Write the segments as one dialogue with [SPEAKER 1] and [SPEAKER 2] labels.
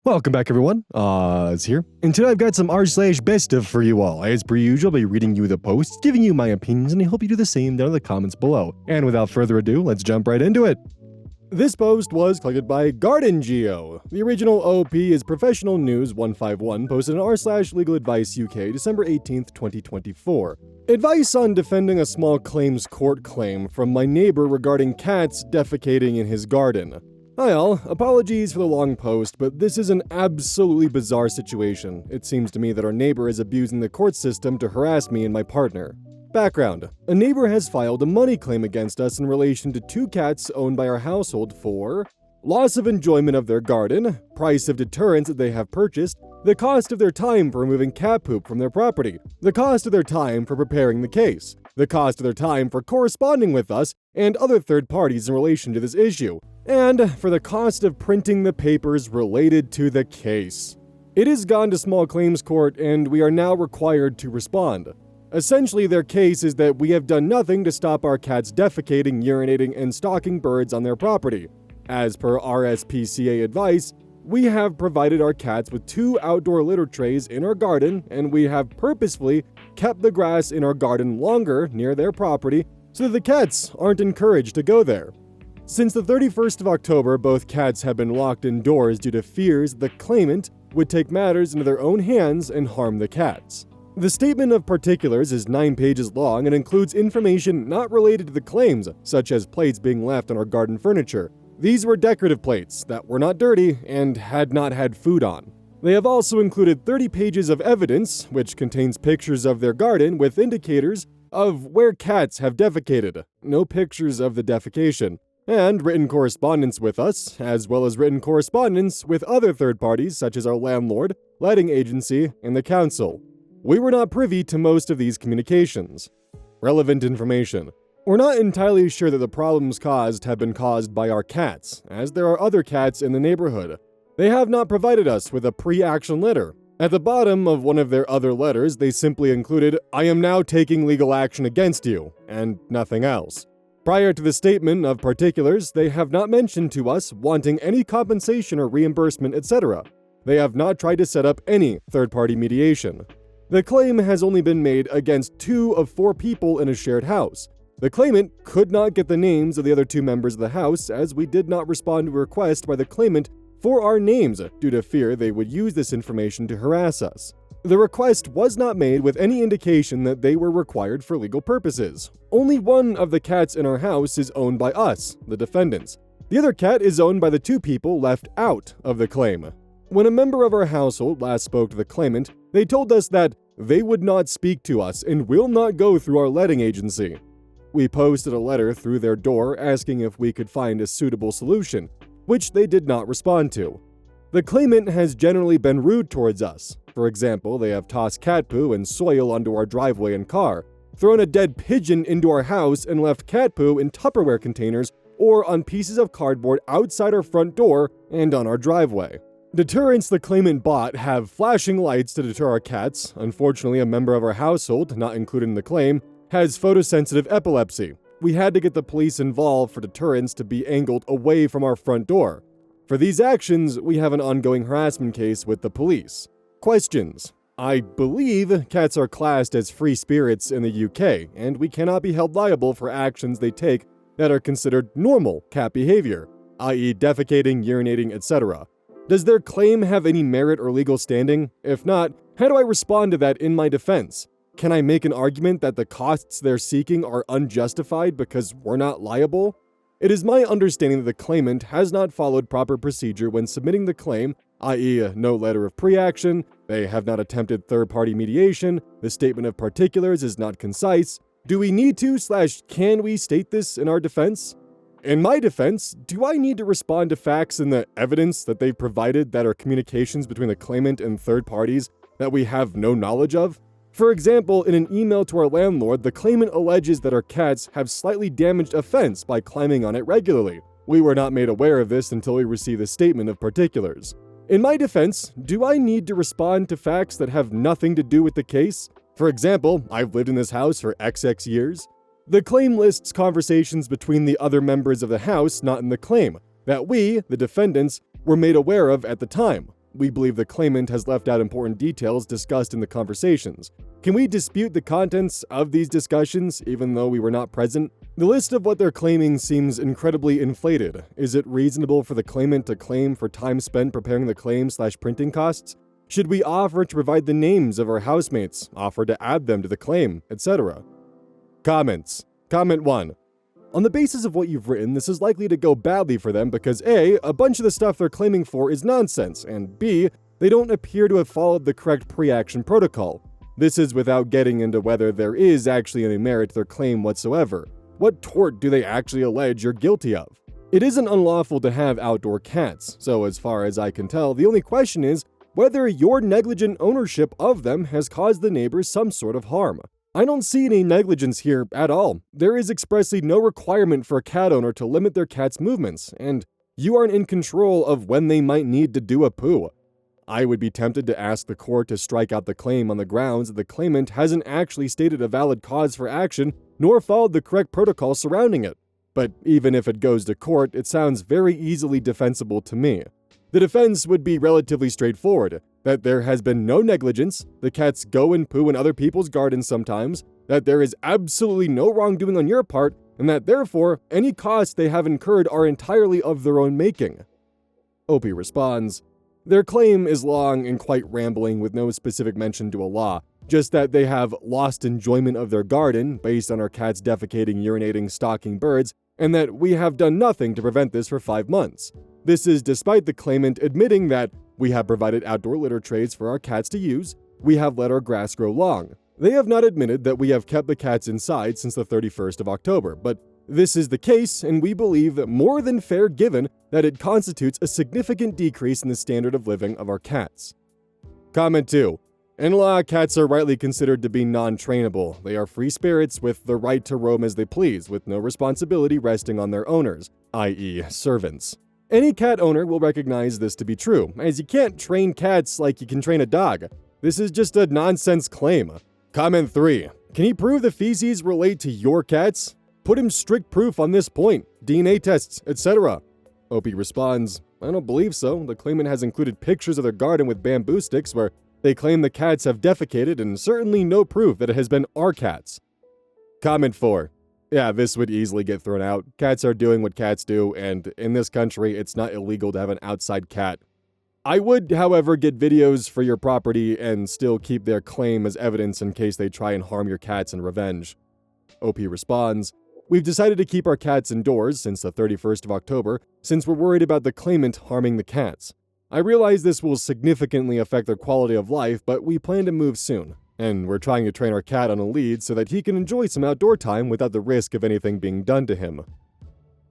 [SPEAKER 1] Welcome back, everyone. It's here. And today I've got some r/BestOf for you all. As per usual, I'll be reading you the posts, giving you my opinions, and I hope you do the same down in the comments below. And without further ado, let's jump right into it. This post was collected by Garden Geo. The original OP is Professional News 151, posted on r/Legal Advice UK, December 18th, 2024. Advice on defending a small claims court claim from my neighbor regarding cats defecating in his garden. Hi all, apologies for the long post, but this is an absolutely bizarre situation. It seems to me that our neighbor is abusing the court system to harass me and my partner. Background: a neighbor has filed a money claim against us in relation to 2 cats owned by our household for loss of enjoyment of their garden, price of deterrence that they have purchased, the cost of their time for removing cat poop from their property, the cost of their time for preparing the case, the cost of their time for corresponding with us and other third parties in relation to this issue, and for the cost of printing the papers related to the case. It has gone to small claims court and we are now required to respond. Essentially, their case is that we have done nothing to stop our cats defecating, urinating, and stalking birds on their property. As per RSPCA advice, we have provided our cats with 2 outdoor litter trays in our garden, and we have purposefully kept the grass in our garden longer near their property so that the cats aren't encouraged to go there. Since the 31st of October, both cats have been locked indoors due to fears the claimant would take matters into their own hands and harm the cats. The statement of particulars is 9 pages long and includes information not related to the claims, such as plates being left on our garden furniture. These were decorative plates that were not dirty and had not had food on. They have also included 30 pages of evidence, which contains pictures of their garden with indicators of where cats have defecated, no pictures of the defecation, and written correspondence with us, as well as written correspondence with other third parties such as our landlord, letting agency, and the council. We were not privy to most of these communications. Relevant information. We're not entirely sure that the problems caused have been caused by our cats, as there are other cats in the neighborhood. They have not provided us with a pre-action letter. At the bottom of one of their other letters, they simply included, "I am now taking legal action against you," and nothing else. Prior to the statement of particulars, they have not mentioned to us wanting any compensation or reimbursement, etc. They have not tried to set up any third-party mediation. The claim has only been made against 2 of 4 people in a shared house. The claimant could not get the names of the other 2 members of the house, as we did not respond to a request by the claimant for our names due to fear they would use this information to harass us. The request was not made with any indication that they were required for legal purposes. Only one of the cats in our house is owned by us, the defendants. The other cat is owned by the 2 people left out of the claim. When a member of our household last spoke to the claimant, they told us that they would not speak to us and will not go through our letting agency. We posted a letter through their door asking if we could find a suitable solution, which they did not respond to. The claimant has generally been rude towards us. For example, they have tossed cat poo and soil onto our driveway and car, thrown a dead pigeon into our house, and left cat poo in Tupperware containers or on pieces of cardboard outside our front door and on our driveway. Deterrents the claimant bought have flashing lights to deter our cats. Unfortunately, a member of our household, not included in the claim, has photosensitive epilepsy. We had to get the police involved for deterrents to be angled away from our front door. For these actions, we have an ongoing harassment case with the police. Questions. I believe cats are classed as free spirits in the UK, and we cannot be held liable for actions they take that are considered normal cat behavior, i.e. defecating, urinating, etc. Does their claim have any merit or legal standing? If not, how do I respond to that in my defense? Can I make an argument that the costs they're seeking are unjustified because we're not liable? It is my understanding that the claimant has not followed proper procedure when submitting the claim, i.e. no letter of pre-action, they have not attempted third-party mediation, the statement of particulars is not concise. Do we need to/can we state this in our defense? In my defense, do I need to respond to facts and the evidence that they've provided that are communications between the claimant and third parties that we have no knowledge of? For example, in an email to our landlord, the claimant alleges that our cats have slightly damaged a fence by climbing on it regularly. We were not made aware of this until we received a statement of particulars. In my defense, do I need to respond to facts that have nothing to do with the case? For example, I've lived in this house for XX years. The claim lists conversations between the other members of the house not in the claim, that we, the defendants, were made aware of at the time. We believe the claimant has left out important details discussed in the conversations. Can we dispute the contents of these discussions, even though we were not present? The list of what they're claiming seems incredibly inflated. Is it reasonable for the claimant to claim for time spent preparing the claim/printing costs? Should we offer to provide the names of our housemates, offer to add them to the claim, etc.? Comments. Comment 1. On the basis of what you've written, this is likely to go badly for them because A, a bunch of the stuff they're claiming for is nonsense, and B, they don't appear to have followed the correct pre-action protocol. This is without getting into whether there is actually any merit to their claim whatsoever. What tort do they actually allege you're guilty of? It isn't unlawful to have outdoor cats, so as far as I can tell, the only question is whether your negligent ownership of them has caused the neighbors some sort of harm. I don't see any negligence here at all. There is expressly no requirement for a cat owner to limit their cat's movements, and you aren't in control of when they might need to do a poo. I would be tempted to ask the court to strike out the claim on the grounds that the claimant hasn't actually stated a valid cause for action nor followed the correct protocol surrounding it. But even if it goes to court, it sounds very easily defensible to me. The defense would be relatively straightforward, that there has been no negligence, the cats go and poo in other people's gardens sometimes, that there is absolutely no wrongdoing on your part, and that therefore, any costs they have incurred are entirely of their own making. Opie responds, their claim is long and quite rambling with no specific mention to a law, just that they have lost enjoyment of their garden based on our cats defecating, urinating, stalking birds, and that we have done nothing to prevent this for 5 months. This is despite the claimant admitting that we have provided outdoor litter trays for our cats to use, we have let our grass grow long. They have not admitted that we have kept the cats inside since the 31st of October, but this is the case, and we believe that more than fair given that it constitutes a significant decrease in the standard of living of our cats. Comment 2. In law, cats are rightly considered to be non-trainable. They are free spirits with the right to roam as they please, with no responsibility resting on their owners, i.e. servants. Any cat owner will recognize this to be true, as you can't train cats like you can train a dog. This is just a nonsense claim. Comment 3. Can he prove the feces relate to your cats? Put him strict proof on this point, DNA tests, etc. Opie responds, I don't believe so. The claimant has included pictures of their garden with bamboo sticks where they claim the cats have defecated and certainly no proof that it has been our cats. Comment 4. Yeah, this would easily get thrown out. Cats are doing what cats do, and in this country, it's not illegal to have an outside cat. I would, however, get videos for your property and still keep their claim as evidence in case they try and harm your cats in revenge. OP responds, we've decided to keep our cats indoors since the 31st of October since we're worried about the claimant harming the cats. I realize this will significantly affect their quality of life, but we plan to move soon. And we're trying to train our cat on a lead so that he can enjoy some outdoor time without the risk of anything being done to him.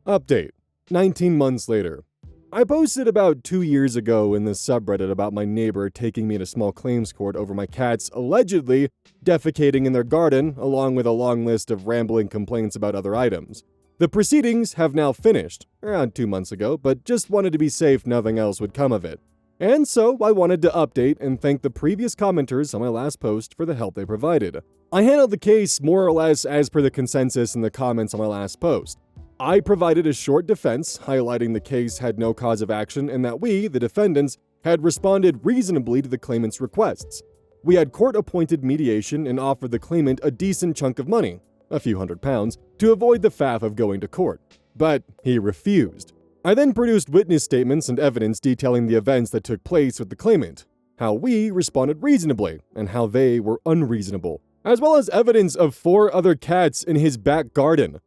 [SPEAKER 1] Update. 19 months later. I posted about 2 years ago in the subreddit about my neighbor taking me to small claims court over my cats allegedly defecating in their garden, along with a long list of rambling complaints about other items. The proceedings have now finished, around 2 months ago, but just wanted to be safe nothing else would come of it. And so I wanted to update and thank the previous commenters on my last post for the help they provided. I handled the case more or less as per the consensus in the comments on my last post. I provided a short defense, highlighting the case had no cause of action and that we, the defendants, had responded reasonably to the claimant's requests. We had court-appointed mediation and offered the claimant a decent chunk of money, a few £100, to avoid the faff of going to court. But he refused. I then produced witness statements and evidence detailing the events that took place with the claimant, how we responded reasonably, and how they were unreasonable, as well as evidence of 4 other cats in his back garden.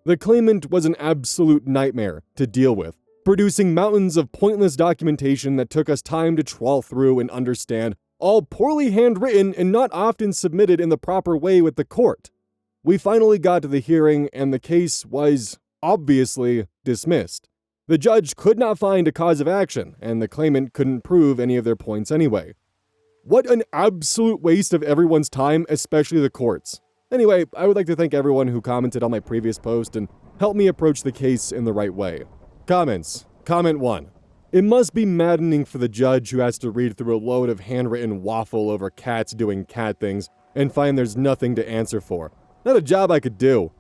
[SPEAKER 1] The claimant was an absolute nightmare to deal with, producing mountains of pointless documentation that took us time to trawl through and understand, all poorly handwritten and not often submitted in the proper way with the court. We finally got to the hearing, and the case was obviously dismissed. The judge could not find a cause of action, and the claimant couldn't prove any of their points anyway. What an absolute waste of everyone's time, especially the courts. Anyway, I would like to thank everyone who commented on my previous post and helped me approach the case in the right way. Comments. Comment 1. It must be maddening for the judge who has to read through a load of handwritten waffle over cats doing cat things and find there's nothing to answer for. Not a job I could do.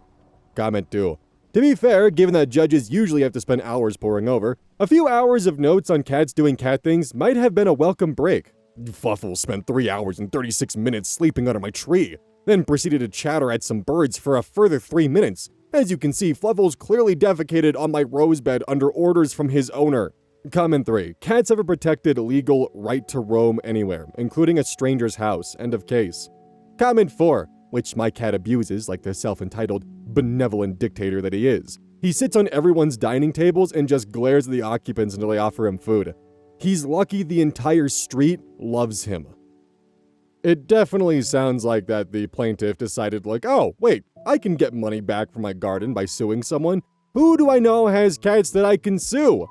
[SPEAKER 1] Comment 2. To be fair, given that judges usually have to spend hours poring over, a few hours of notes on cats doing cat things might have been a welcome break. Fluffle spent 3 hours and 36 minutes sleeping under my tree, then proceeded to chatter at some birds for a further 3 minutes. As you can see, Fluffle's clearly defecated on my rose bed under orders from his owner. Comment 3. Cats have a protected legal right to roam anywhere, including a stranger's house. End of case. Comment 4. Which my cat abuses like the self-entitled benevolent dictator that he is. He sits on everyone's dining tables and just glares at the occupants until they offer him food. He's lucky the entire street loves him. It definitely sounds like that the plaintiff decided like, oh, wait, I can get money back from my garden by suing someone. Who do I know has cats that I can sue?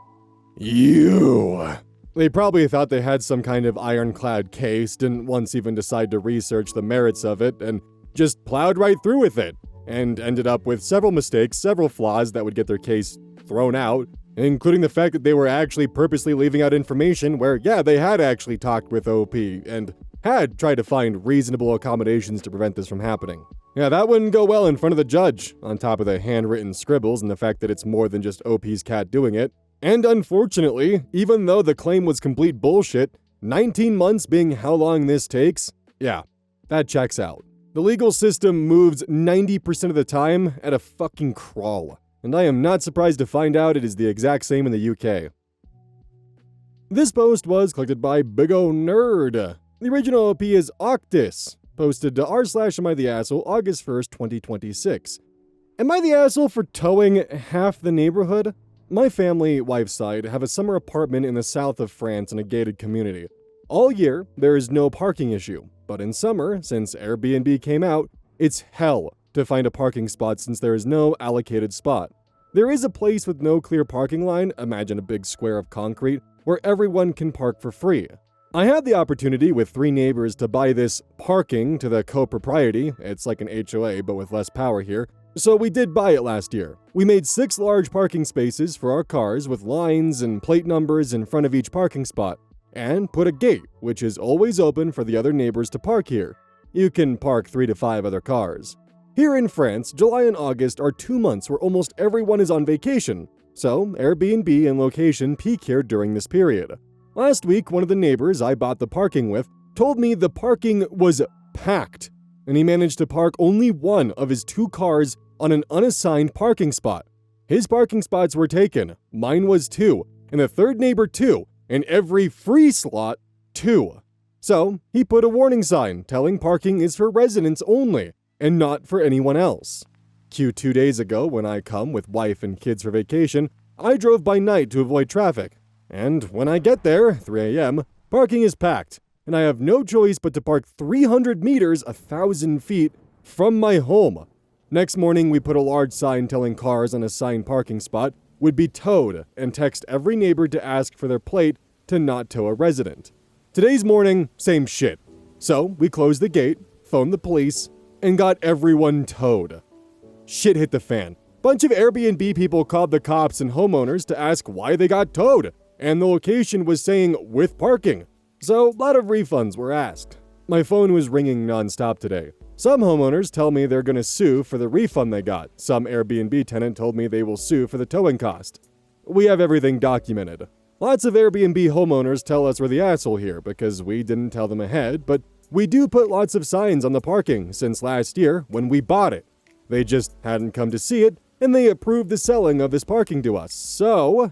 [SPEAKER 1] You. They probably thought they had some kind of ironclad case, didn't once even decide to research the merits of it, and just plowed right through with it, and ended up with several mistakes, several flaws that would get their case thrown out, including the fact that they were actually purposely leaving out information where, yeah, they had actually talked with OP and had tried to find reasonable accommodations to prevent this from happening. Yeah, that wouldn't go well in front of the judge, on top of the handwritten scribbles and the fact that it's more than just OP's cat doing it. And unfortunately, even though the claim was complete bullshit, 19 months being how long this takes, yeah, that checks out. The legal system moves 90% of the time at a fucking crawl, and I am not surprised to find out it is the exact same in the UK. This post was collected by Big O Nerd. The original OP is Octus, posted to r/AmITheAsshole August 1st, 2026. Am I the asshole for towing half the neighborhood? My family, wife's side, have a summer apartment in the south of France in a gated community. All year, there is no parking issue, but in summer, since Airbnb came out, it's hell to find a parking spot since there is no allocated spot. There is a place with no clear parking line, imagine a big square of concrete, where everyone can park for free. I had the opportunity with 3 neighbors to buy this parking to the co-propriety, it's like an HOA but with less power here, so we did buy it last year. We made 6 large parking spaces for our cars with lines and plate numbers in front of each parking spot, and put a gate, which is always open for the other neighbors to park here. You can park 3 to 5 other cars. Here in France, July and August are 2 months where almost everyone is on vacation, so Airbnb and location peak here during this period. Last week, one of the neighbors I bought the parking with told me the parking was packed, and he managed to park only one of his 2 cars on an unassigned parking spot. His parking spots were taken, mine was 2, and the third neighbor 2, and every free slot 2. So, he put a warning sign telling parking is for residents only, and not for anyone else. Q 2 days ago, when I come with wife and kids for vacation, I drove by night to avoid traffic. And when I get there, 3 a.m., parking is packed, and I have no choice but to park 300 meters, 1,000 feet, from my home. Next morning, we put a large sign telling cars on a assigned parking spot would be towed and text every neighbor to ask for their plate to not tow a resident. Today's morning, same shit. So, we closed the gate, phoned the police, and got everyone towed. Shit hit the fan. Bunch of Airbnb people called the cops and homeowners to ask why they got towed, and the location was saying with parking. So, a lot of refunds were asked. My phone was ringing nonstop today. Some homeowners tell me they're gonna sue for the refund they got. Some Airbnb tenant told me they will sue for the towing cost. We have everything documented. Lots of Airbnb homeowners tell us we're the asshole here because we didn't tell them ahead, but we do put lots of signs on the parking since last year when we bought it. They just hadn't come to see it, and they approved the selling of this parking to us. So,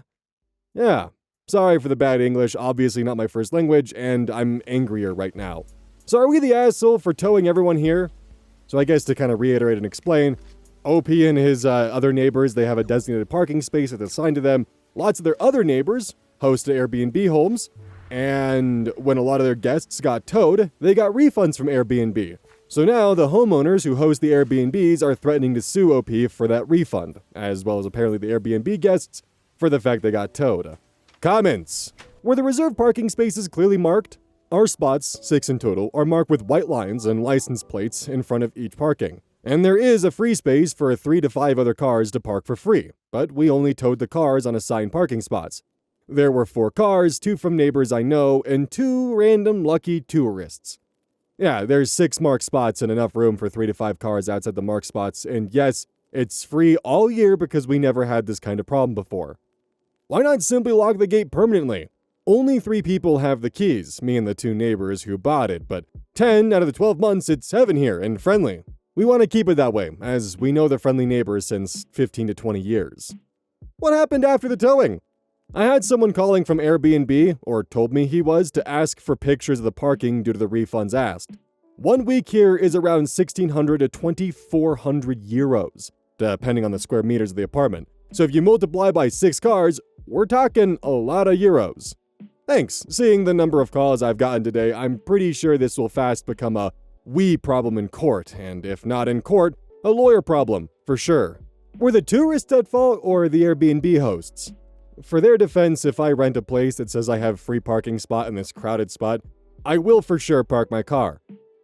[SPEAKER 1] yeah. Sorry for the bad English, obviously not my first language, and I'm angrier right now. So are we the asshole for towing everyone here? So I guess to kind of reiterate and explain, OP and his other neighbors, they have a designated parking space that's assigned to them. Lots of their other neighbors host Airbnb homes, and when a lot of their guests got towed, they got refunds from Airbnb. So now the homeowners who host the Airbnbs are threatening to sue OP for that refund, as well as apparently the Airbnb guests for the fact they got towed. Comments. Were the reserved parking spaces clearly marked? Our spots, 6 in total, are marked with white lines and license plates in front of each parking. And there is a free space for 3 to 5 other cars to park for free, but we only towed the cars on assigned parking spots. There were 4 cars, 2 from neighbors I know, and 2 random lucky tourists. Yeah, there's 6 marked spots and enough room for 3 to 5 cars outside the marked spots, and yes, It's free all year because we never had this kind of problem before. Why not simply lock the gate permanently? Only 3 people have the keys, me and the 2 neighbors who bought it, but 10 out of the 12 months it's heaven here and friendly. We want to keep it that way, as we know the friendly neighbors since 15 to 20 years. What happened after the towing? I had someone calling from Airbnb, or told me he was, to ask for pictures of the parking due to the refunds asked. 1 week here is around 1,600 to 2,400 euros, depending on the square meters of the apartment. So if you multiply by 6 cars, we're talking a lot of euros. Thanks. Seeing the number of calls I've gotten today, I'm pretty sure this will fast become a we problem in court, and if not in court, a lawyer problem, for sure. Were the tourists at fault or the Airbnb hosts? For their defense, if I rent a place that says I have free parking spot in this crowded spot, I will for sure park my car.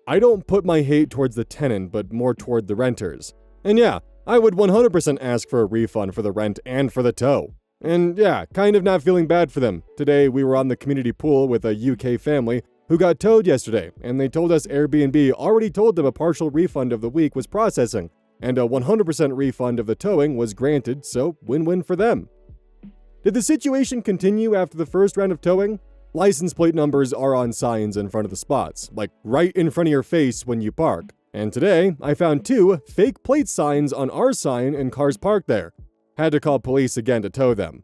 [SPEAKER 1] I don't put my hate towards the tenant, but more toward the renters. And yeah, I would 100% ask for a refund for the rent and for the tow. And yeah, kind of not feeling bad for them. Today we were on the community pool with a UK family who got towed yesterday, and they told us Airbnb already told them a partial refund of the week was processing, and a 100% refund of the towing was granted, so win-win for them. Did the situation continue after the first round of towing? License plate numbers are on signs in front of the spots, like right in front of your face when you park. And today, I found 2 fake plate signs on our sign and cars parked there. Had to call police again to tow them.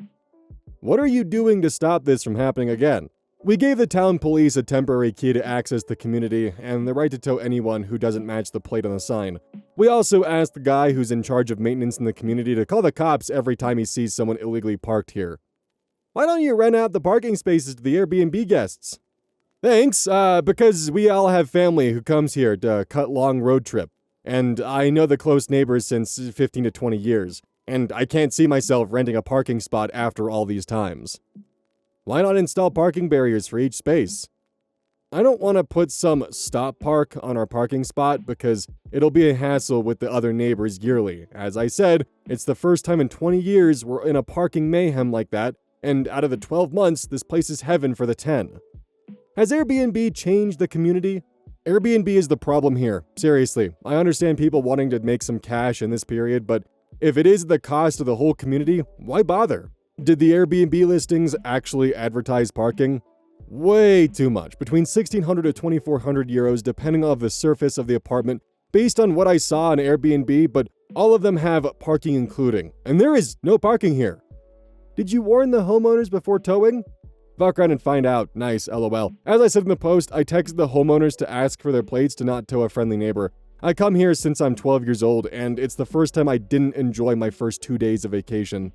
[SPEAKER 1] What are you doing to stop this from happening again? We gave the town police a temporary key to access the community and the right to tow anyone who doesn't match the plate on the sign. We also asked the guy who's in charge of maintenance in the community to call the cops every time he sees someone illegally parked here. Why don't you rent out the parking spaces to the Airbnb guests? Thanks, because we all have family who comes here to cut long road trip, and I know the close neighbors since 15 to 20 years, and I can't see myself renting a parking spot after all these times. Why not install parking barriers for each space? I don't want to put some stop park on our parking spot because it'll be a hassle with the other neighbors yearly. As I said, it's the first time in 20 years we're in a parking mayhem like that, and out of the 12 months, this place is heaven for the 10. Has Airbnb changed the community? Airbnb is the problem here. Seriously, I understand people wanting to make some cash in this period, but if it is the cost of the whole community, why bother? Did the Airbnb listings actually advertise parking? Way too much, between 1,600 to 2,400 euros depending on the surface of the apartment, based on what I saw on Airbnb, but all of them have parking including, and there is no parking here. Did you warn the homeowners before towing? Fuck around and find out. Nice, lol. As I said in the post, I texted the homeowners to ask for their plates to not tow a friendly neighbor. I come here since I'm 12 years old, and it's the first time I didn't enjoy my first 2 days of vacation.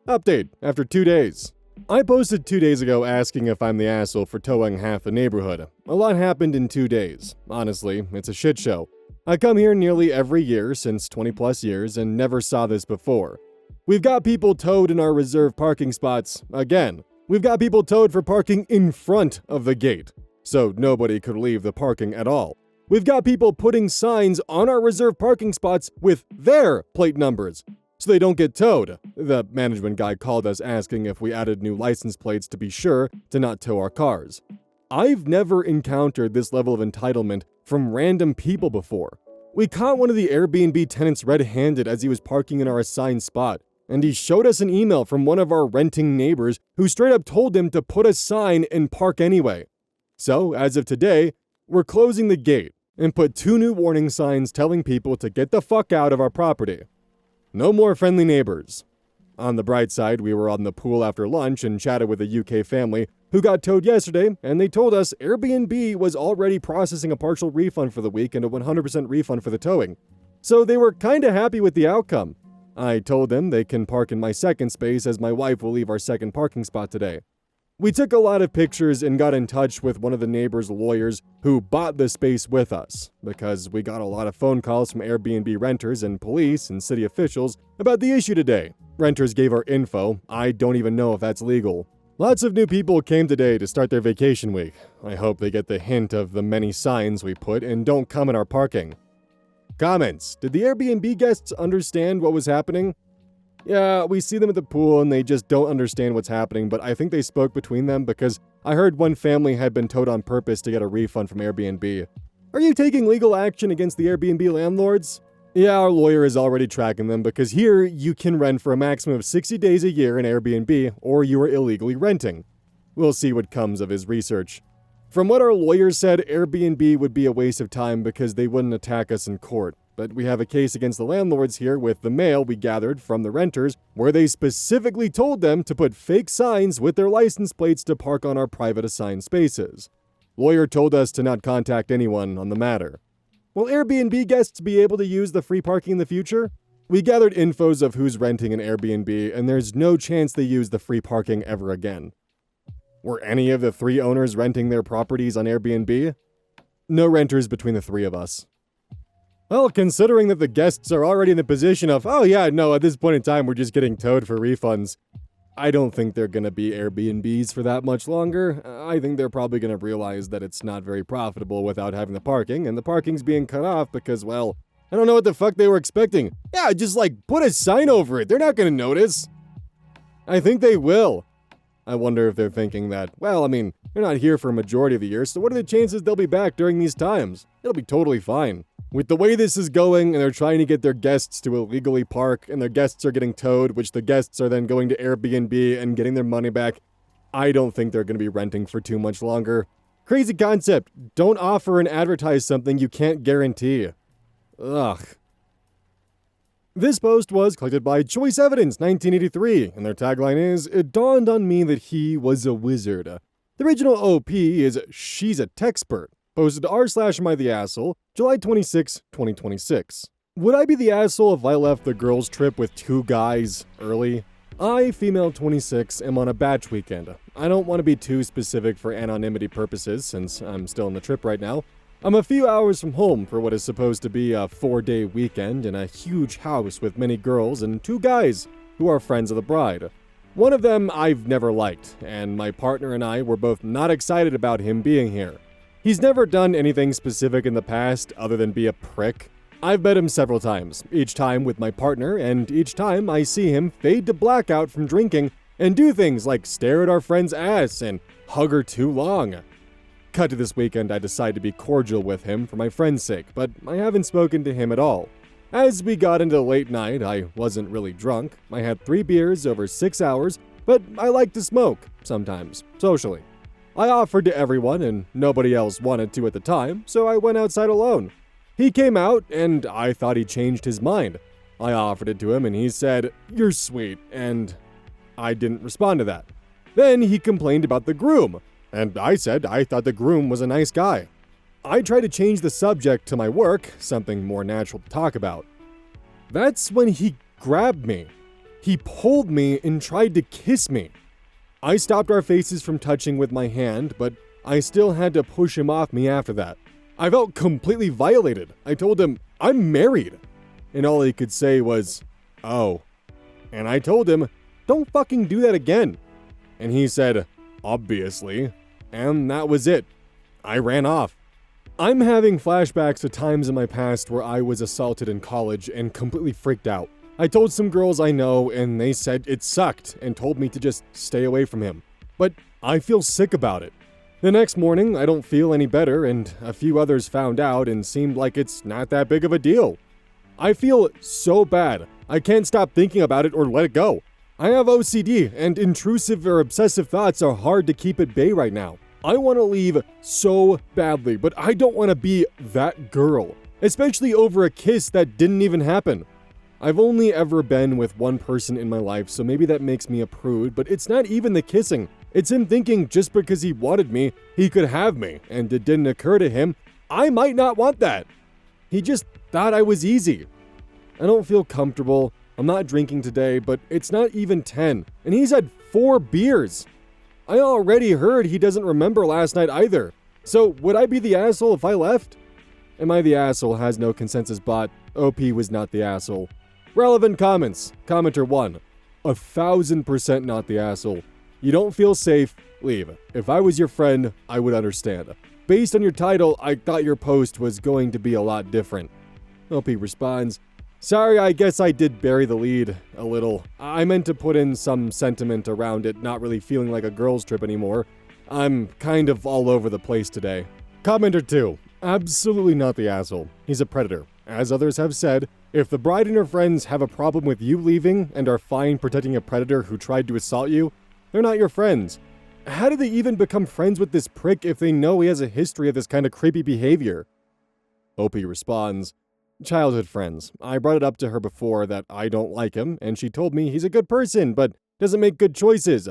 [SPEAKER 1] Update, after 2 days. I posted 2 days ago asking if I'm the asshole for towing half the neighborhood. A lot happened in 2 days. Honestly, it's a shit show. I come here nearly every year since 20 plus years and never saw this before. We've got people towed in our reserved parking spots again. We've got people towed for parking in front of the gate, so nobody could leave the parking at all. We've got people putting signs on our reserved parking spots with their plate numbers, so they don't get towed. The management guy called us asking if we added new license plates to be sure to not tow our cars. I've never encountered this level of entitlement from random people before. We caught one of the Airbnb tenants red-handed as he was parking in our assigned spot, and he showed us an email from one of our renting neighbors who straight up told him to put a sign and park anyway. So, as of today, we're closing the gate and put 2 new warning signs telling people to get the fuck out of our property. No more friendly neighbors. On the bright side, we were on the pool after lunch and chatted with a UK family who got towed yesterday, and they told us Airbnb was already processing a partial refund for the week and a 100% refund for the towing. So they were kinda happy with the outcome. I told them they can park in my second space as my wife will leave our second parking spot today. We took a lot of pictures and got in touch with one of the neighbor's lawyers who bought the space with us, because we got a lot of phone calls from Airbnb renters and police and city officials about the issue today. Renters gave our info. I don't even know if that's legal. Lots of new people came today to start their vacation week. I hope they get the hint of the many signs we put and don't come in our parking. Comments. Did the Airbnb guests understand what was happening? Yeah, we see them at the pool and they just don't understand what's happening, but I think they spoke between them because I heard one family had been towed on purpose to get a refund from Airbnb. Are you taking legal action against the Airbnb landlords? Yeah, our lawyer is already tracking them because here you can rent for a maximum of 60 days a year in Airbnb or you are illegally renting. We'll see what comes of his research. From what our lawyer said, Airbnb would be a waste of time because they wouldn't attack us in court. But we have a case against the landlords here with the mail we gathered from the renters where they specifically told them to put fake signs with their license plates to park on our private assigned spaces. Lawyer told us to not contact anyone on the matter. Will Airbnb guests be able to use the free parking in the future? We gathered infos of who's renting an Airbnb, and there's no chance they use the free parking ever again. Were any of the 3 owners renting their properties on Airbnb? No renters between the 3 of us. Well, considering that the guests are already in the position of, oh yeah, no, at this point in time we're just getting towed for refunds, I don't think they're gonna be Airbnbs for that much longer. I think they're probably gonna realize that it's not very profitable without having the parking, and the parking's being cut off because, well, I don't know what the fuck they were expecting. Yeah, just put a sign over it. They're not gonna notice. I think they will. I wonder if they're thinking that, well, I mean, they're not here for a majority of the year, so what are the chances they'll be back during these times? It'll be totally fine. With the way this is going, and they're trying to get their guests to illegally park, and their guests are getting towed, which the guests are then going to Airbnb and getting their money back, I don't think they're going to be renting for too much longer. Crazy concept. Don't offer and advertise something you can't guarantee. Ugh. This post was collected by Choice Evidence 1983, and their tagline is, "It dawned on me that he was a wizard." The original OP is "She's a Techspert." Posted r/mytheasshole, July 26, 2026. Would I be the asshole if I left the girls' trip with 2 guys early? I, female 26, am on a batch weekend. I don't want to be too specific for anonymity purposes since I'm still on the trip right now. I'm a few hours from home for what is supposed to be a 4-day weekend in a huge house with many girls and 2 guys who are friends of the bride. One of them I've never liked, and my partner and I were both not excited about him being here. He's never done anything specific in the past other than be a prick. I've met him several times, each time with my partner, and each time I see him fade to blackout from drinking and do things like stare at our friend's ass and hug her too long. Cut to this weekend, I decide to be cordial with him for my friend's sake, but I haven't spoken to him at all. As we got into the late night, I wasn't really drunk. I had 3 beers over 6 hours, but I like to smoke, sometimes, socially. I offered to everyone, and nobody else wanted to at the time, so I went outside alone. He came out, and I thought he changed his mind. I offered it to him, and he said, "You're sweet," and I didn't respond to that. Then he complained about the groom, and I said I thought the groom was a nice guy. I tried to change the subject to my work, something more natural to talk about. That's when he grabbed me. He pulled me and tried to kiss me. I stopped our faces from touching with my hand, but I still had to push him off me after that. I felt completely violated. I told him, "I'm married." And all he could say was, "Oh." And I told him, "Don't fucking do that again." And he said, "Obviously." And that was it. I ran off. I'm having flashbacks to times in my past where I was assaulted in college and completely freaked out. I told some girls I know, and they said it sucked and told me to just stay away from him. But I feel sick about it. The next morning, I don't feel any better, and a few others found out and seemed like it's not that big of a deal. I feel so bad. I can't stop thinking about it or let it go. I have OCD, and intrusive or obsessive thoughts are hard to keep at bay right now. I want to leave so badly, but I don't want to be that girl, especially over a kiss that didn't even happen. I've only ever been with one person in my life, so maybe that makes me a prude, but it's not even the kissing. It's him thinking just because he wanted me, he could have me, and it didn't occur to him, I might not want that. He just thought I was easy. I don't feel comfortable. I'm not drinking today, but it's not even 10, and he's had 4 beers. I already heard he doesn't remember last night either. So would I be the asshole if I left? Am I the asshole has no consensus bot. OP was not the asshole. Relevant comments. Commenter 1. 1000% not the asshole. You don't feel safe, leave. If I was your friend, I would understand. Based on your title, I thought your post was going to be a lot different. OP responds, "Sorry, I guess I did bury the lead a little. I meant to put in some sentiment around it not really feeling like a girls' trip anymore. I'm kind of all over the place today." Commenter 2. Absolutely not the asshole. He's a predator. As others have said, If the bride and her friends have a problem with you leaving and are fine protecting a predator who tried to assault you, they're not your friends. How did they even become friends with this prick if they know he has a history of this kind of creepy behavior? OP responds, childhood friends. I brought it up to her before that I don't like him, and she told me he's a good person, but doesn't make good choices.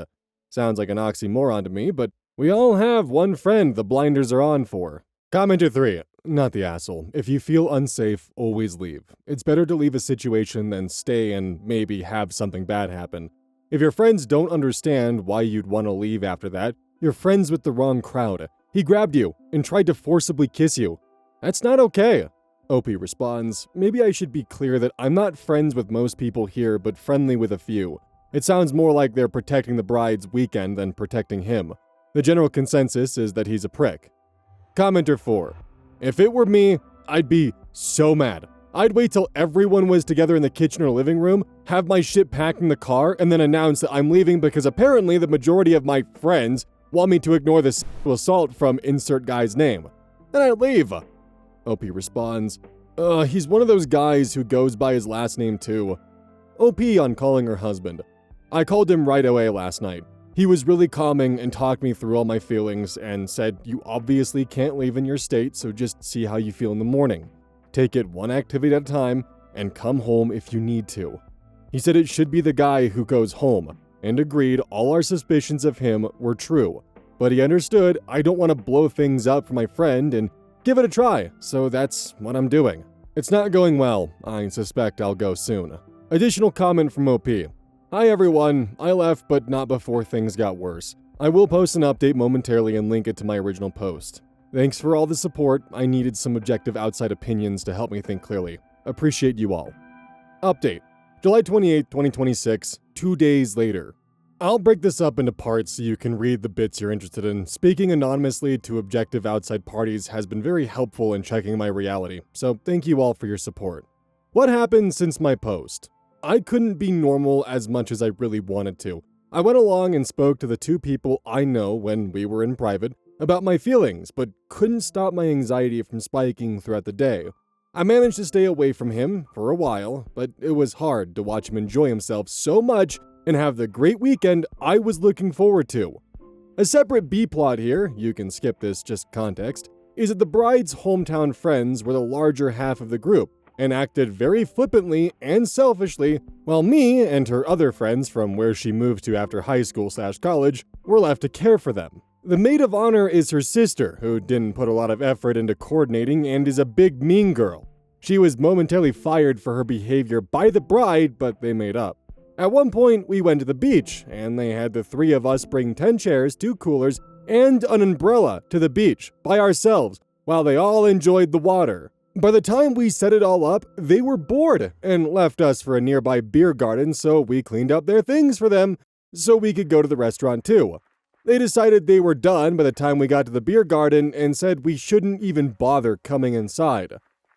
[SPEAKER 1] Sounds like an oxymoron to me, but we all have one friend the blinders are on for. Commenter 3. Not the asshole. If you feel unsafe, always leave. It's better to leave a situation than stay and maybe have something bad happen. If your friends don't understand why you'd want to leave after that, you're friends with the wrong crowd. He grabbed you and tried to forcibly kiss you. That's not okay. OP responds, maybe I should be clear that I'm not friends with most people here, but friendly with a few. It sounds more like they're protecting the bride's weekend than protecting him. The general consensus is that he's a prick. Commenter 4. If it were me, I'd be so mad. I'd wait till everyone was together in the kitchen or living room, have my shit packed in the car, and then announce that I'm leaving because apparently the majority of my friends want me to ignore the sexual assault from insert guy's name. Then I'd leave. OP responds, he's one of those guys who goes by his last name too. OP on calling her husband. I called him right away last night. He was really calming and talked me through all my feelings and said, you obviously can't leave in your state, so just see how you feel in the morning. Take it one activity at a time and come home if you need to. He said it should be the guy who goes home and agreed all our suspicions of him were true. But he understood I don't want to blow things up for my friend and give it a try, so that's what I'm doing. It's not going well. I suspect I'll go soon. Additional comment from OP. Hi everyone, I left but not before things got worse. I will post an update momentarily and link it to my original post. Thanks for all the support. I needed some objective outside opinions to help me think clearly. Appreciate you all. Update. July 28, 2026, 2 days later. I'll break this up into parts so you can read the bits you're interested in. Speaking anonymously to objective outside parties has been very helpful in checking my reality, so thank you all for your support. What happened since my post? I couldn't be normal as much as I really wanted to. I went along and spoke to the 2 people I know when we were in private about my feelings, but couldn't stop my anxiety from spiking throughout the day. I managed to stay away from him for a while, but it was hard to watch him enjoy himself so much and have the great weekend I was looking forward to. A separate B-plot here, you can skip this, just context, is that the bride's hometown friends were the larger half of the group and acted very flippantly and selfishly, while me and her other friends from where she moved to after high school/college were left to care for them. The maid of honor is her sister, who didn't put a lot of effort into coordinating and is a big mean girl. She was momentarily fired for her behavior by the bride, but they made up. At one point, we went to the beach, and they had the 3 of us bring 10 chairs, 2 coolers, and an umbrella to the beach by ourselves, while they all enjoyed the water. By the time we set it all up, they were bored and left us for a nearby beer garden, so we cleaned up their things for them so we could go to the restaurant too. They decided they were done by the time we got to the beer garden and said we shouldn't even bother coming inside.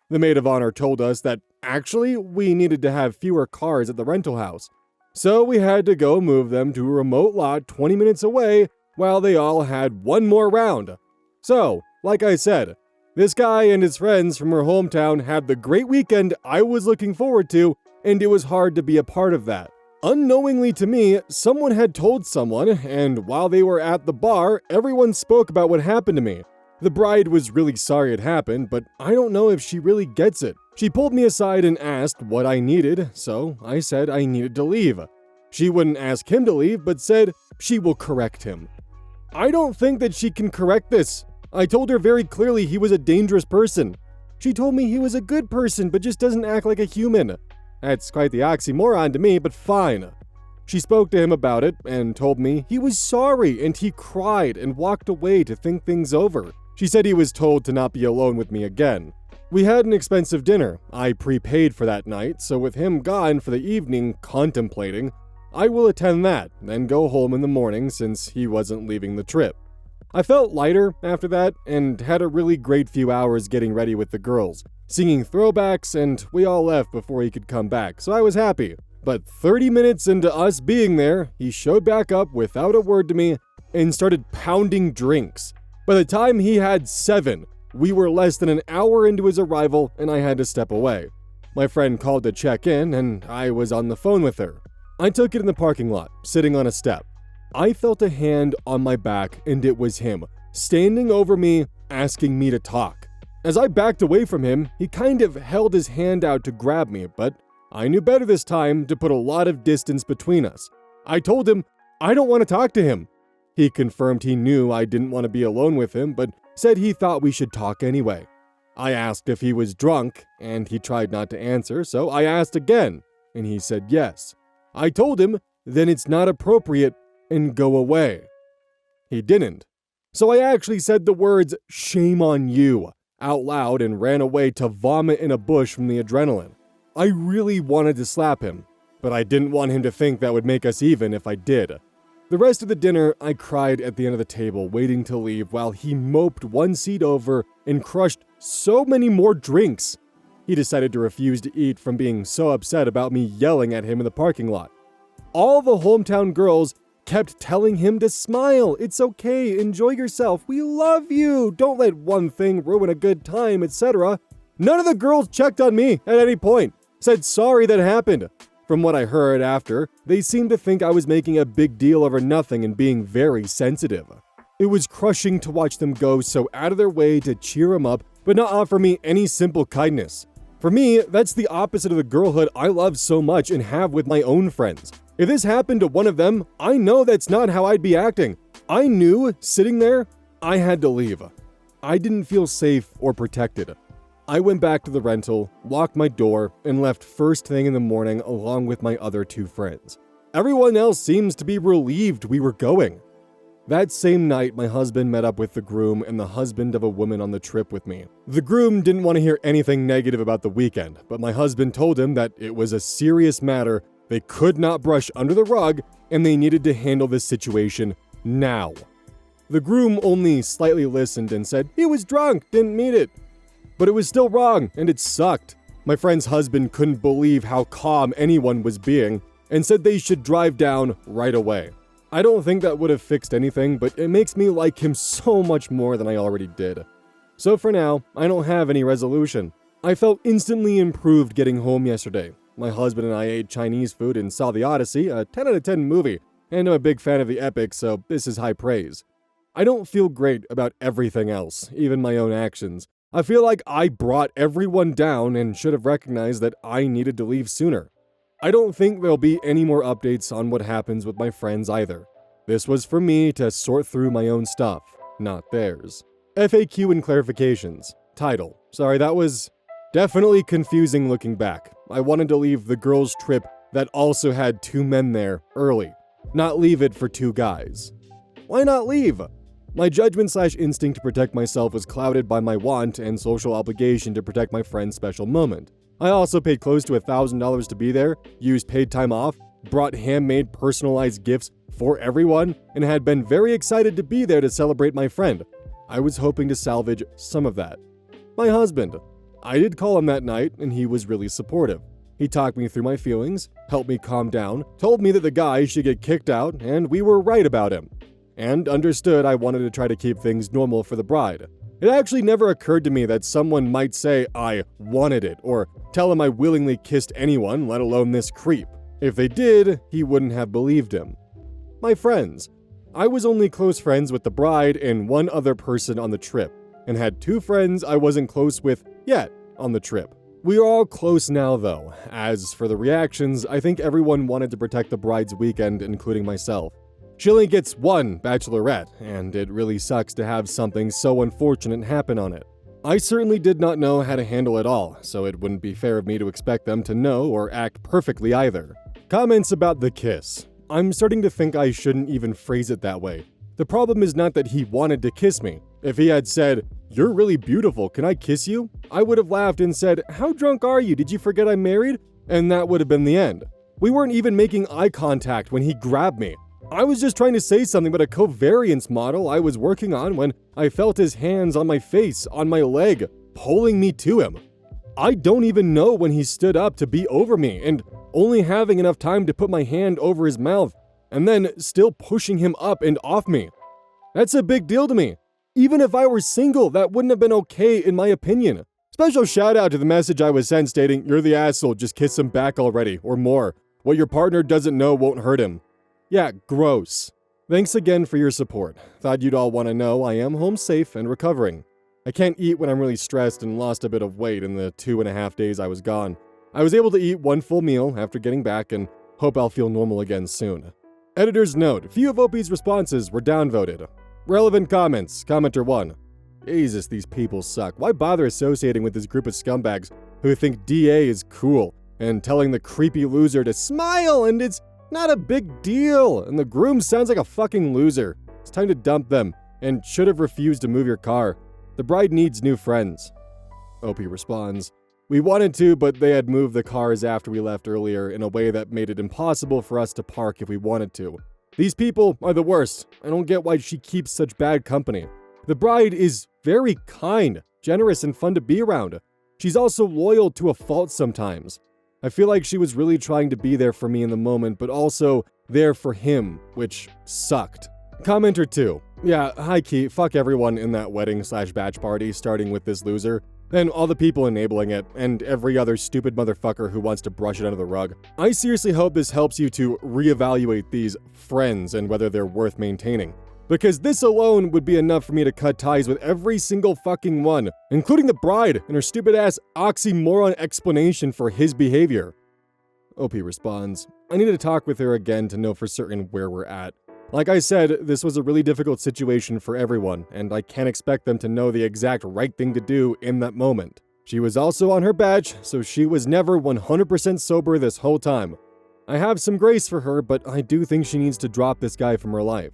[SPEAKER 1] The maid of honor told us that actually we needed to have fewer cars at the rental house, so we had to go move them to a remote lot 20 minutes away while they all had one more round. So, like I said, this guy and his friends from her hometown had the great weekend I was looking forward to, and it was hard to be a part of that. Unknowingly to me, someone had told someone, and while they were at the bar, everyone spoke about what happened to me. The bride was really sorry it happened, but I don't know if she really gets it. She pulled me aside and asked what I needed, so I said I needed to leave. She wouldn't ask him to leave, but said she will correct him. I don't think that she can correct this. I told her very clearly he was a dangerous person. She told me he was a good person, but just doesn't act like a human. That's quite the oxymoron to me, but fine. She spoke to him about it and told me he was sorry and he cried and walked away to think things over. She said he was told to not be alone with me again. We had an expensive dinner. I prepaid for that night, so with him gone for the evening contemplating, I will attend that, then go home in the morning since he wasn't leaving the trip. I felt lighter after that and had a really great few hours getting ready with the girls, singing throwbacks, and we all left before he could come back, so I was happy. But 30 minutes into us being there, he showed back up without a word to me and started pounding drinks. By the time he had 7, we were less than an hour into his arrival and I had to step away. My friend called to check in, and I was on the phone with her. I took it in the parking lot, sitting on a step. I felt a hand on my back, and it was him, standing over me, asking me to talk. As I backed away from him, he kind of held his hand out to grab me, but I knew better this time to put a lot of distance between us. I told him I don't want to talk to him. He confirmed he knew I didn't want to be alone with him, but said he thought we should talk anyway. I asked if he was drunk, and he tried not to answer, so I asked again, and he said yes. I told him, then it's not appropriate, and go away. He didn't. So I actually said the words, "Shame on you," out loud and ran away to vomit in a bush from the adrenaline. I really wanted to slap him, but I didn't want him to think that would make us even if I did. The rest of the dinner, I cried at the end of the table, waiting to leave while he moped one seat over and crushed so many more drinks. He decided to refuse to eat from being so upset about me yelling at him in the parking lot. All the hometown girls kept telling him to smile. It's okay, enjoy yourself, we love you, don't let one thing ruin a good time, etc. None of the girls checked on me at any point, said sorry that happened. From what I heard after, they seemed to think I was making a big deal over nothing and being very sensitive. It was crushing to watch them go so out of their way to cheer him up, but not offer me any simple kindness. For me, that's the opposite of the girlhood I love so much and have with my own friends. If this happened to one of them, I know that's not how I'd be acting. I knew, sitting there, I had to leave. I didn't feel safe or protected. I went back to the rental, locked my door, and left first thing in the morning along with my other two friends. Everyone else seems to be relieved we were going. That same night, my husband met up with the groom and the husband of a woman on the trip with me. The groom didn't want to hear anything negative about the weekend, but my husband told him that it was a serious matter, they could not brush under the rug, and they needed to handle this situation now. The groom only slightly listened and said he was drunk, didn't mean it. But it was still wrong, and it sucked. My friend's husband couldn't believe how calm anyone was being, and said they should drive down right away. I don't think that would have fixed anything, but it makes me like him so much more than I already did. So for now, I don't have any resolution. I felt instantly improved getting home yesterday. My husband and I ate Chinese food and saw The Odyssey, a 10 out of 10 movie, and I'm a big fan of the epic, so this is high praise. I don't feel great about everything else, even my own actions. I feel like I brought everyone down and should have recognized that I needed to leave sooner. I don't think there'll be any more updates on what happens with my friends either. This was for me to sort through my own stuff, not theirs. FAQ and clarifications. Title. Sorry, that was definitely confusing looking back. I wanted to leave the girls' trip that also had 2 men there early, not leave it for 2 guys. Why not leave? My judgment/instinct to protect myself was clouded by my want and social obligation to protect my friend's special moment. I also paid close to $1,000 to be there, used paid time off, brought handmade personalized gifts for everyone, and had been very excited to be there to celebrate my friend. I was hoping to salvage some of that. My husband. I did call him that night, and he was really supportive. He talked me through my feelings, helped me calm down, told me that the guy should get kicked out, and we were right about him. And understood I wanted to try to keep things normal for the bride. It actually never occurred to me that someone might say I wanted it, or tell him I willingly kissed anyone, let alone this creep. If they did, he wouldn't have believed him. My friends. I was only close friends with the bride and one other person on the trip, and had 2 friends I wasn't close with yet on the trip. We are all close now though. As for the reactions, I think everyone wanted to protect the bride's weekend, including myself. She only gets 1 bachelorette, and it really sucks to have something so unfortunate happen on it. I certainly did not know how to handle it all, so it wouldn't be fair of me to expect them to know or act perfectly either. Comments about the kiss. I'm starting to think I shouldn't even phrase it that way. The problem is not that he wanted to kiss me. If he had said, "You're really beautiful, can I kiss you?" I would have laughed and said, "How drunk are you? Did you forget I'm married?" And that would have been the end. We weren't even making eye contact when he grabbed me. I was just trying to say something about a covariance model I was working on when I felt his hands on my face, on my leg, pulling me to him. I don't even know when he stood up to be over me, and only having enough time to put my hand over his mouth, and then still pushing him up and off me. That's a big deal to me. Even if I were single, that wouldn't have been okay in my opinion. Special shout out to the message I was sent stating, "You're the asshole, just kiss him back already," or more. "What your partner doesn't know won't hurt him." Yeah, gross. Thanks again for your support. Thought you'd all want to know I am home safe and recovering. I can't eat when I'm really stressed and lost a bit of weight in the 2.5 days I was gone. I was able to eat one full meal after getting back and hope I'll feel normal again soon. Editor's note, few of OP's responses were downvoted. Relevant comments. Commenter 1. Jesus, these people suck. Why bother associating with this group of scumbags who think DA is cool and telling the creepy loser to smile and it's not a big deal and the groom sounds like a fucking loser. It's time to dump them and should have refused to move your car. The bride needs new friends. OP responds, we wanted to, but they had moved the cars after we left earlier in a way that made it impossible for us to park if we wanted to. These people are the worst. I don't get why she keeps such bad company. The bride is very kind, generous, and fun to be around. She's also loyal to a fault sometimes. I feel like she was really trying to be there for me in the moment, but also there for him, which sucked. Commenter 2. Yeah, high-key, fuck everyone in that wedding/batch party, starting with this loser, and all the people enabling it, and every other stupid motherfucker who wants to brush it under the rug. I seriously hope this helps you to reevaluate these friends and whether they're worth maintaining. Because this alone would be enough for me to cut ties with every single fucking one, including the bride and her stupid-ass oxymoron explanation for his behavior. OP responds, I need to talk with her again to know for certain where we're at. Like I said, this was a really difficult situation for everyone, and I can't expect them to know the exact right thing to do in that moment. She was also on her batch, so she was never 100% sober this whole time. I have some grace for her, but I do think she needs to drop this guy from her life.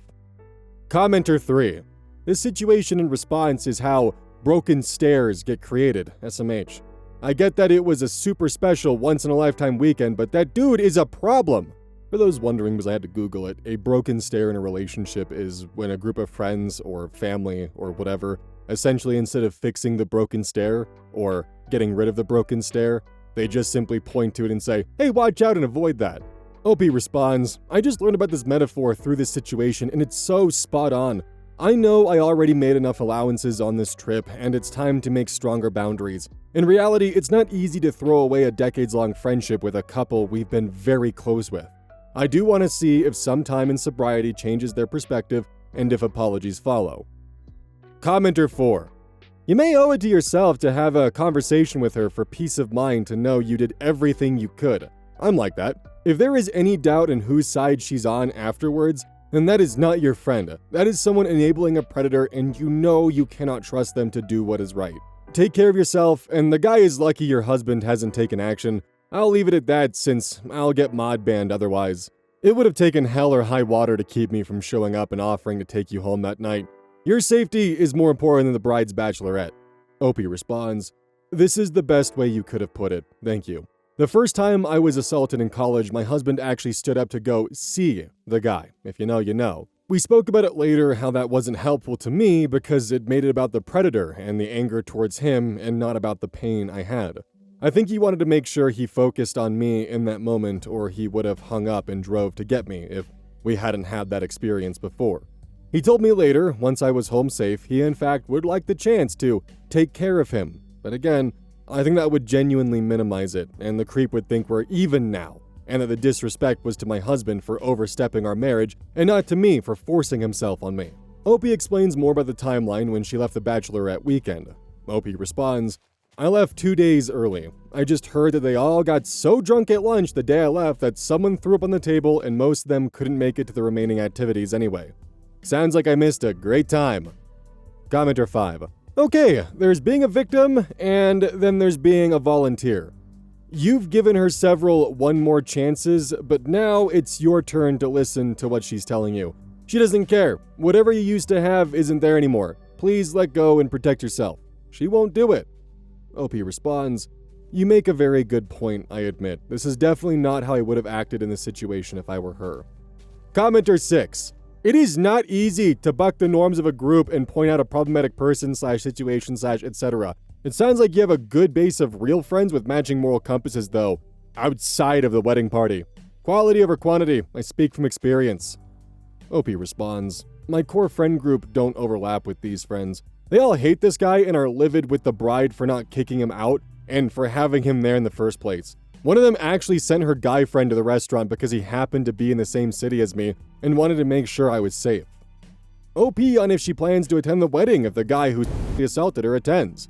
[SPEAKER 1] Commenter 3. This situation in response is how broken stairs get created, SMH. I get that it was a super special once-in-a-lifetime weekend, but that dude is a problem. For those wondering, because I had to Google it, a broken stair in a relationship is when a group of friends or family or whatever, essentially instead of fixing the broken stair or getting rid of the broken stair, they just simply point to it and say, hey, watch out and avoid that. OP responds, I just learned about this metaphor through this situation and it's so spot on. I know I already made enough allowances on this trip and it's time to make stronger boundaries. In reality, it's not easy to throw away a decades-long friendship with a couple we've been very close with. I do want to see if some time in sobriety changes their perspective and if apologies follow. Commenter 4. You may owe it to yourself to have a conversation with her for peace of mind to know you did everything you could. I'm like that. If there is any doubt in whose side she's on afterwards, then that is not your friend. That is someone enabling a predator and you know you cannot trust them to do what is right. Take care of yourself, and the guy is lucky your husband hasn't taken action. I'll leave it at that since I'll get mod banned otherwise. It would have taken hell or high water to keep me from showing up and offering to take you home that night. Your safety is more important than the bride's bachelorette. OP responds, this is the best way you could have put it. Thank you. The first time I was assaulted in college, my husband actually stood up to go see the guy. If you know, you know. We spoke about it later, how that wasn't helpful to me because it made it about the predator and the anger towards him and not about the pain I had. I think he wanted to make sure he focused on me in that moment or he would have hung up and drove to get me if we hadn't had that experience before. He told me later, once I was home safe, he in fact would like the chance to take care of him. But again, I think that would genuinely minimize it, and the creep would think we're even now, and that the disrespect was to my husband for overstepping our marriage, and not to me for forcing himself on me. OP explains more about the timeline when she left the bachelorette weekend. OP responds, I left 2 days early. I just heard that they all got so drunk at lunch the day I left that someone threw up on the table and most of them couldn't make it to the remaining activities anyway. Sounds like I missed a great time. Commenter 5. Okay, there's being a victim, and then there's being a volunteer. You've given her several one more chances, but now it's your turn to listen to what she's telling you. She doesn't care. Whatever you used to have isn't there anymore. Please let go and protect yourself. She won't do it. OP responds, you make a very good point, I admit. This is definitely not how I would have acted in this situation if I were her. Commenter 6. It is not easy to buck the norms of a group and point out a problematic person/situation/ etc. It sounds like you have a good base of real friends with matching moral compasses though, outside of the wedding party. Quality over quantity, I speak from experience. OP responds, my core friend group don't overlap with these friends. They all hate this guy and are livid with the bride for not kicking him out and for having him there in the first place. One of them actually sent her guy friend to the restaurant because he happened to be in the same city as me and wanted to make sure I was safe. OP on if she plans to attend the wedding if the guy who assaulted her attends.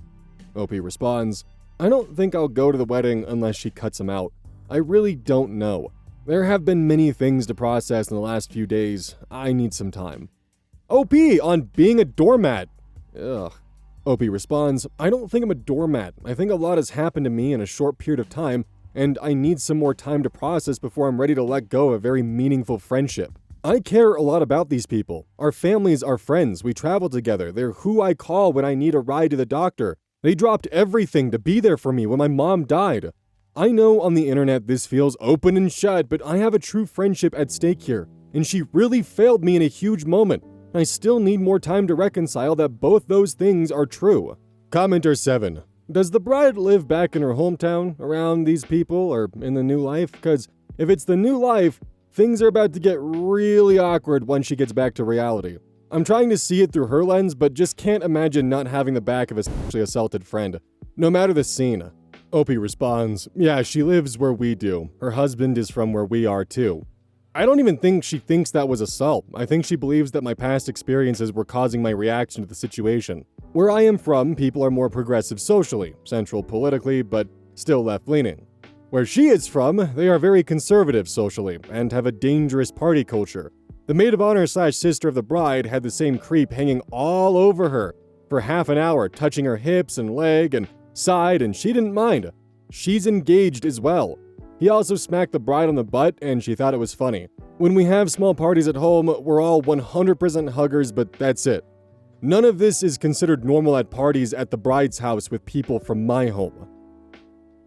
[SPEAKER 1] OP responds, I don't think I'll go to the wedding unless she cuts him out. I really don't know. There have been many things to process in the last few days. I need some time. OP on being a doormat. Ugh. OP responds, I don't think I'm a doormat. I think a lot has happened to me in a short period of time, and I need some more time to process before I'm ready to let go of a very meaningful friendship. I care a lot about these people. Our families are friends. We travel together. They're who I call when I need a ride to the doctor. They dropped everything to be there for me when my mom died. I know on the internet this feels open and shut, but I have a true friendship at stake here, and she really failed me in a huge moment. I still need more time to reconcile that both those things are true. Commenter 7. Does the bride live back in her hometown, around these people, or in the new life? Because if it's the new life, things are about to get really awkward when she gets back to reality. I'm trying to see it through her lens, but just can't imagine not having the back of a sexually assaulted friend, no matter the scene. Opie responds, yeah, she lives where we do. Her husband is from where we are too. I don't even think she thinks that was assault. I think she believes that my past experiences were causing my reaction to the situation. Where I am from, people are more progressive socially, central politically, but still left-leaning. Where she is from, they are very conservative socially, and have a dangerous party culture. The maid of honor / sister of the bride had the same creep hanging all over her for half an hour, touching her hips and leg and side, and she didn't mind. She's engaged as well. He also smacked the bride on the butt, and she thought it was funny. When we have small parties at home, we're all 100% huggers, but that's it. None of this is considered normal at parties at the bride's house with people from my home.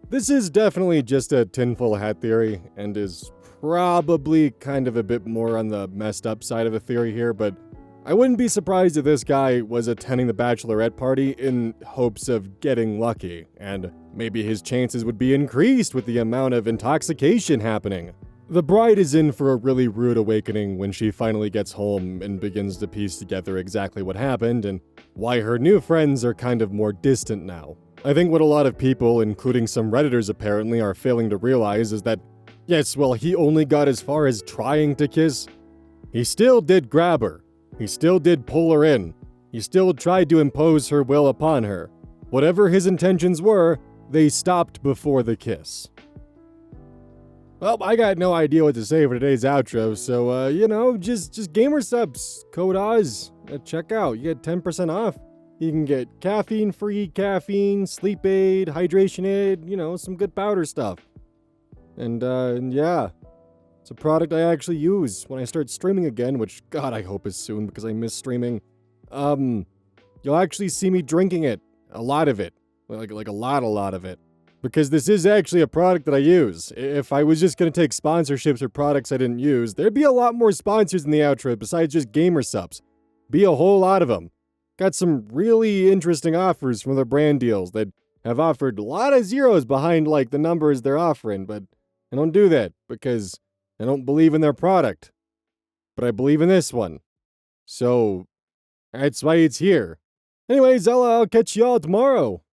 [SPEAKER 1] This is definitely just a tinfoil hat theory, and is probably kind of a bit more on the messed up side of the theory here, but I wouldn't be surprised if this guy was attending the bachelorette party in hopes of getting lucky, and maybe his chances would be increased with the amount of intoxication happening. The bride is in for a really rude awakening when she finally gets home and begins to piece together exactly what happened and why her new friends are kind of more distant now. I think what a lot of people, including some Redditors apparently, are failing to realize is that, yes, well, he only got as far as trying to kiss. He still did grab her. He still did pull her in. He still tried to impose her will upon her. Whatever his intentions were, they stopped before the kiss. Well, I got no idea what to say for today's outro, so, just gamer subs, code Oz, check out, you get 10% off. You can get caffeine-free caffeine, sleep aid, hydration aid, some good powder stuff. And yeah. It's a product I actually use when I start streaming again, which, God, I hope is soon because I miss streaming. You'll actually see me drinking it. A lot of it. Like a lot of it. Because this is actually a product that I use. If I was just going to take sponsorships or products I didn't use, there'd be a lot more sponsors in the outro besides just gamer subs. Be a whole lot of them. Got some really interesting offers from their brand deals that have offered a lot of zeros behind, the numbers they're offering, but I don't do that because I don't believe in their product, but I believe in this one. So, that's why it's here. Anyways, I'll catch y'all tomorrow.